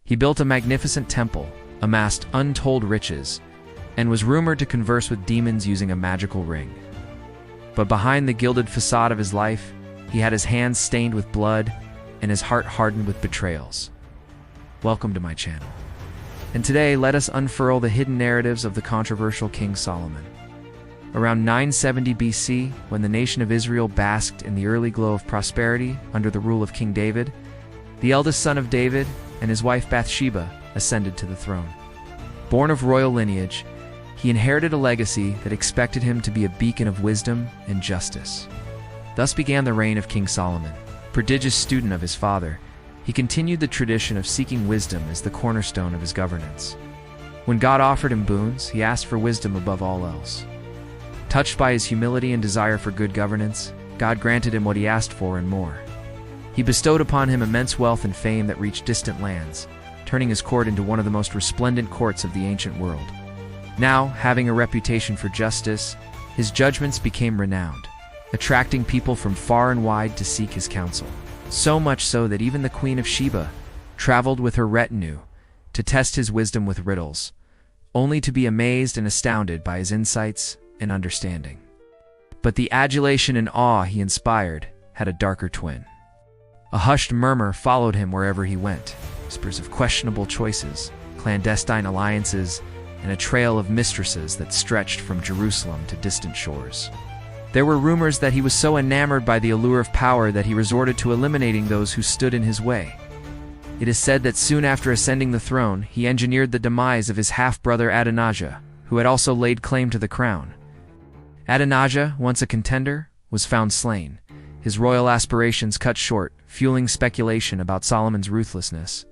He built a magnificent temple, amassed untold riches, and was rumored to converse with demons using a magical ring. But behind the gilded facade of his life, he had his hands stained with blood and his heart hardened with betrayals. Welcome to my channel. And today, let us unfurl the hidden narratives of the controversial King Solomon. Around 970 BC, when the nation of Israel basked in the early glow of prosperity under the rule of King David, the eldest son of David and his wife Bathsheba ascended to the throne. Born of royal lineage, he inherited a legacy that expected him to be a beacon of wisdom and justice. Thus began the reign of King Solomon. Prodigious student of his father, he continued the tradition of seeking wisdom as the cornerstone of his governance. When God offered him boons, he asked for wisdom above all else. Touched by his humility and desire for good governance, God granted him what he asked for and more. He bestowed upon him immense wealth and fame that reached distant lands, turning his court into one of the most resplendent courts of the ancient world. Now, having a reputation for justice, his judgments became renowned, attracting people from far and wide to seek his counsel. So much so that even the Queen of Sheba traveled with her retinue to test his wisdom with riddles, only to be amazed and astounded by his insights and understanding. But the adulation and awe he inspired had a darker twin. A hushed murmur followed him wherever he went, whispers of questionable choices, clandestine alliances, and a trail of mistresses that stretched from Jerusalem to distant shores. There were rumors that he was so enamored by the allure of power that he resorted to eliminating those who stood in his way. It is said that soon after ascending the throne, he engineered the demise of his half-brother Adonijah, who had also laid claim to the crown. Adonijah, once a contender, was found slain, his royal aspirations cut short, fueling speculation about Solomon's ruthlessness.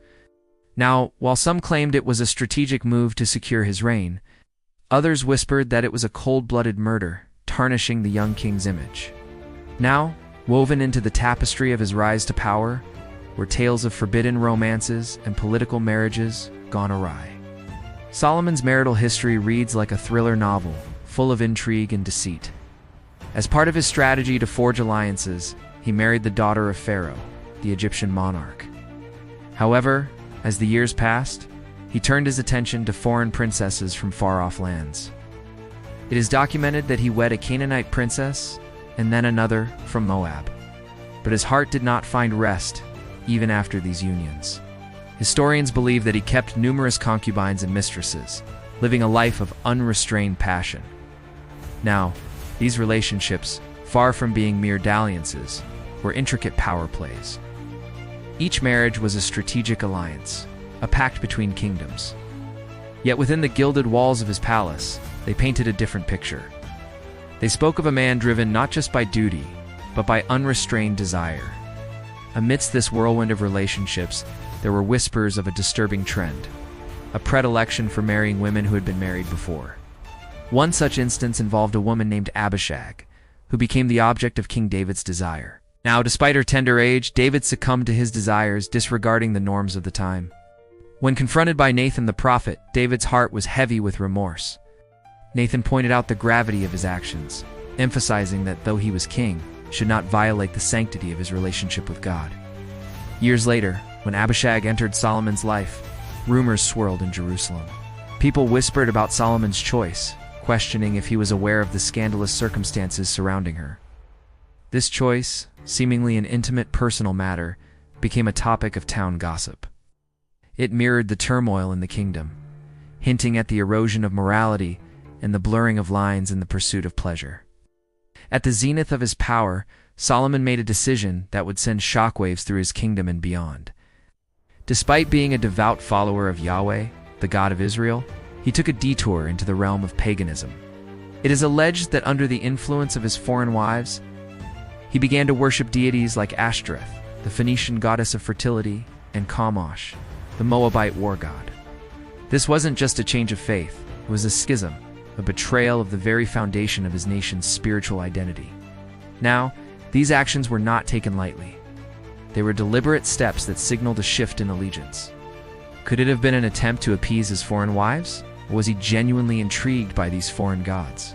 Now, while some claimed it was a strategic move to secure his reign, others whispered that it was a cold-blooded murder, tarnishing the young king's image. Now, woven into the tapestry of his rise to power, were tales of forbidden romances and political marriages gone awry. Solomon's marital history reads like a thriller novel, full of intrigue and deceit. As part of his strategy to forge alliances, he married the daughter of Pharaoh, the Egyptian monarch. However, as the years passed, he turned his attention to foreign princesses from far-off lands. It is documented that he wed a Canaanite princess and then another from Moab. But his heart did not find rest, even after these unions. Historians believe that he kept numerous concubines and mistresses, living a life of unrestrained passion. Now, these relationships, far from being mere dalliances, were intricate power plays. Each marriage was a strategic alliance, a pact between kingdoms. Yet within the gilded walls of his palace, they painted a different picture. They spoke of a man driven not just by duty, but by unrestrained desire. Amidst this whirlwind of relationships, there were whispers of a disturbing trend, a predilection for marrying women who had been married before. One such instance involved a woman named Abishag, who became the object of King David's desire. Now, despite her tender age, David succumbed to his desires, disregarding the norms of the time. When confronted by Nathan the prophet, David's heart was heavy with remorse. Nathan pointed out the gravity of his actions, emphasizing that though he was king, should not violate the sanctity of his relationship with God. Years later, when Abishag entered Solomon's life, rumors swirled in Jerusalem. People whispered about Solomon's choice, questioning if he was aware of the scandalous circumstances surrounding her. This choice, seemingly an intimate personal matter, became a topic of town gossip. It mirrored the turmoil in the kingdom, hinting at the erosion of morality and the blurring of lines in the pursuit of pleasure. At the zenith of his power, Solomon made a decision that would send shockwaves through his kingdom and beyond. Despite being a devout follower of Yahweh, the God of Israel, he took a detour into the realm of paganism. It is alleged that under the influence of his foreign wives, he began to worship deities like Ashtoreth, the Phoenician goddess of fertility, and Chemosh, the Moabite war god. This wasn't just a change of faith, it was a schism, a betrayal of the very foundation of his nation's spiritual identity. Now, these actions were not taken lightly. They were deliberate steps that signaled a shift in allegiance. Could it have been an attempt to appease his foreign wives? Or was he genuinely intrigued by these foreign gods?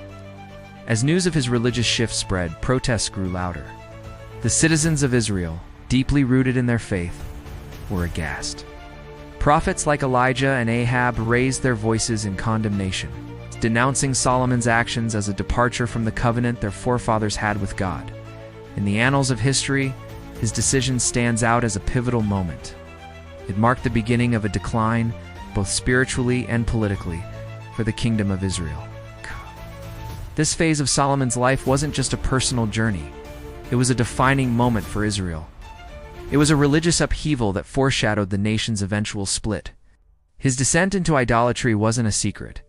As news of his religious shift spread, protests grew louder. The citizens of Israel, deeply rooted in their faith, were aghast. Prophets like Elijah and Ahab raised their voices in condemnation, denouncing Solomon's actions as a departure from the covenant their forefathers had with God. In the annals of history, his decision stands out as a pivotal moment. It marked the beginning of a decline, both spiritually and politically, for the kingdom of Israel. This phase of Solomon's life wasn't just a personal journey. It was a defining moment for Israel. It was a religious upheaval that foreshadowed the nation's eventual split. His descent into idolatry wasn't a secret.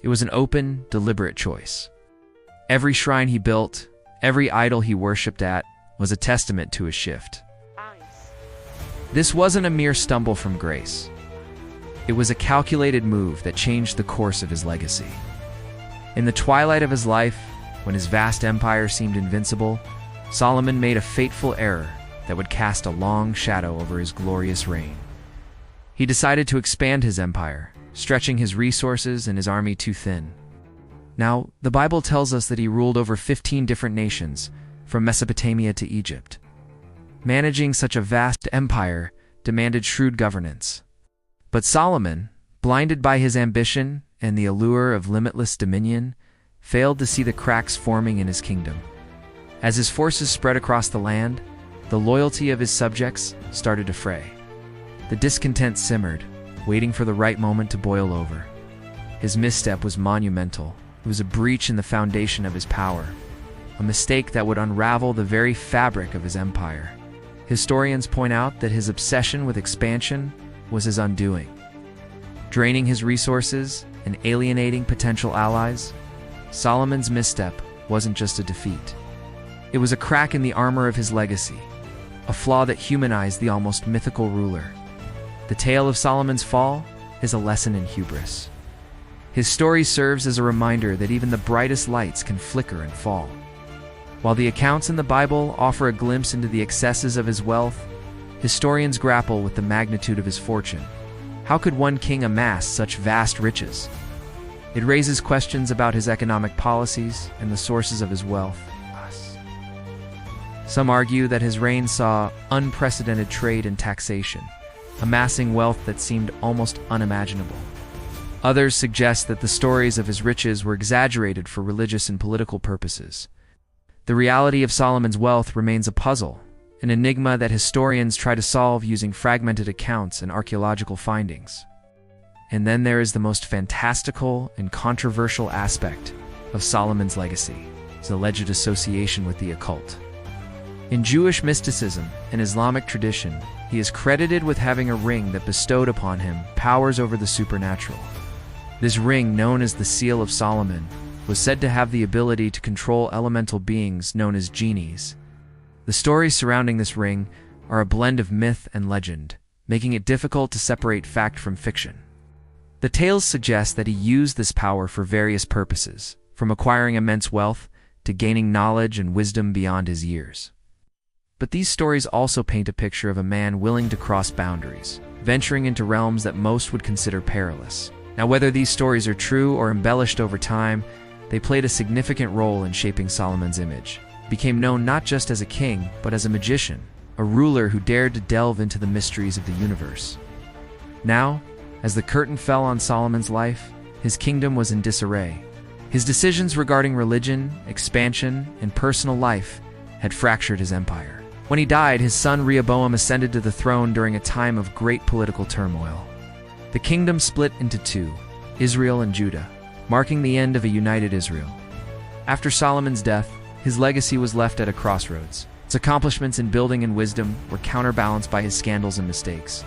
It was an open, deliberate choice. Every shrine he built, every idol he worshipped at, was a testament to his shift. This wasn't a mere stumble from grace. It was a calculated move that changed the course of his legacy. In the twilight of his life, when his vast empire seemed invincible, Solomon made a fateful error that would cast a long shadow over his glorious reign. He decided to expand his empire, stretching his resources and his army too thin. Now, the Bible tells us that he ruled over 15 different nations, from Mesopotamia to Egypt. Managing such a vast empire demanded shrewd governance. But Solomon, blinded by his ambition and the allure of limitless dominion, failed to see the cracks forming in his kingdom. As his forces spread across the land, the loyalty of his subjects started to fray. The discontent simmered, waiting for the right moment to boil over. His misstep was monumental. It was a breach in the foundation of his power, a mistake that would unravel the very fabric of his empire. Historians point out that his obsession with expansion was his undoing. Draining his resources and alienating potential allies, Solomon's misstep wasn't just a defeat. It was a crack in the armor of his legacy, a flaw that humanized the almost mythical ruler. The tale of Solomon's fall is a lesson in hubris. His story serves as a reminder that even the brightest lights can flicker and fall. While the accounts in the Bible offer a glimpse into the excesses of his wealth, historians grapple with the magnitude of his fortune. How could one king amass such vast riches? It raises questions about his economic policies and the sources of his wealth. Some argue that his reign saw unprecedented trade and taxation, amassing wealth that seemed almost unimaginable. Others suggest that the stories of his riches were exaggerated for religious and political purposes. The reality of Solomon's wealth remains a puzzle, an enigma that historians try to solve using fragmented accounts and archaeological findings. And then there is the most fantastical and controversial aspect of Solomon's legacy, his alleged association with the occult. In Jewish mysticism and Islamic tradition, he is credited with having a ring that bestowed upon him powers over the supernatural. This ring, known as the Seal of Solomon, was said to have the ability to control elemental beings known as genies. The stories surrounding this ring are a blend of myth and legend, making it difficult to separate fact from fiction. The tales suggest that he used this power for various purposes, from acquiring immense wealth to gaining knowledge and wisdom beyond his years. But these stories also paint a picture of a man willing to cross boundaries, venturing into realms that most would consider perilous. Now, whether these stories are true or embellished over time, they played a significant role in shaping Solomon's image. He became known not just as a king, but as a magician, a ruler who dared to delve into the mysteries of the universe. Now, as the curtain fell on Solomon's life, his kingdom was in disarray. His decisions regarding religion, expansion, and personal life had fractured his empire. When he died, his son Rehoboam ascended to the throne during a time of great political turmoil. The kingdom split into two, Israel and Judah, marking the end of a united Israel. After Solomon's death, his legacy was left at a crossroads. His accomplishments in building and wisdom were counterbalanced by his scandals and mistakes.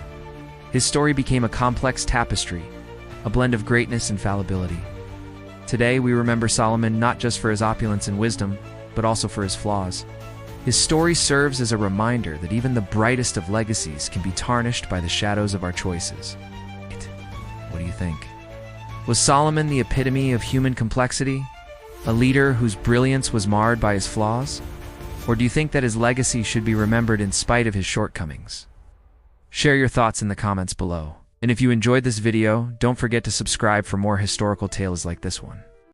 His story became a complex tapestry, a blend of greatness and fallibility. Today, we remember Solomon not just for his opulence and wisdom, but also for his flaws. His story serves as a reminder that even the brightest of legacies can be tarnished by the shadows of our choices. What do you think? Was Solomon the epitome of human complexity? A leader whose brilliance was marred by his flaws? Or do you think that his legacy should be remembered in spite of his shortcomings? Share your thoughts in the comments below. And if you enjoyed this video, don't forget to subscribe for more historical tales like this one.